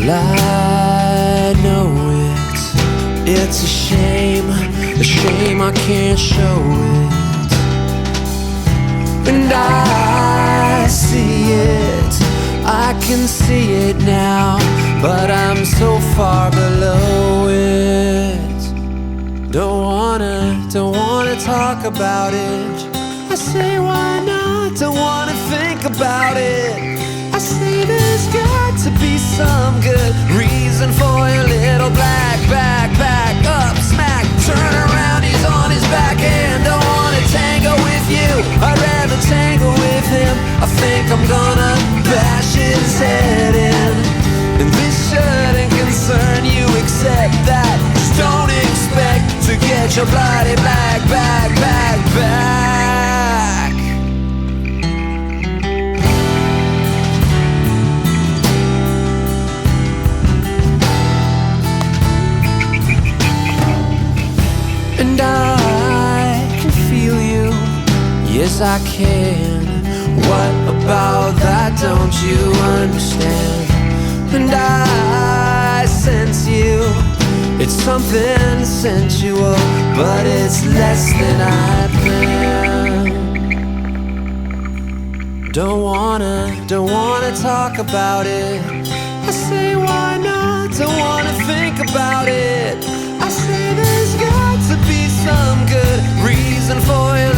Well, I know it's a shame I can't show it. And I see it, I can see it now, but I'm so far below it. Don't wanna talk about it. I say why not, don't wanna think about it. I say there's got to be some good reason for your little black back up, smack, turn around, he's on his back and don't wanna tango with you. I'd rather tango with him. I think I'm gonna bash his head in. And this shouldn't concern you except that just don't expect to get your bloody black back. And I can feel you, yes I can. What about that don't you understand? And I sense you, it's something sensual, but it's less than I planned. Don't wanna talk about it. I say why not, don't wanna think about it. I say there's got to be some good reason for your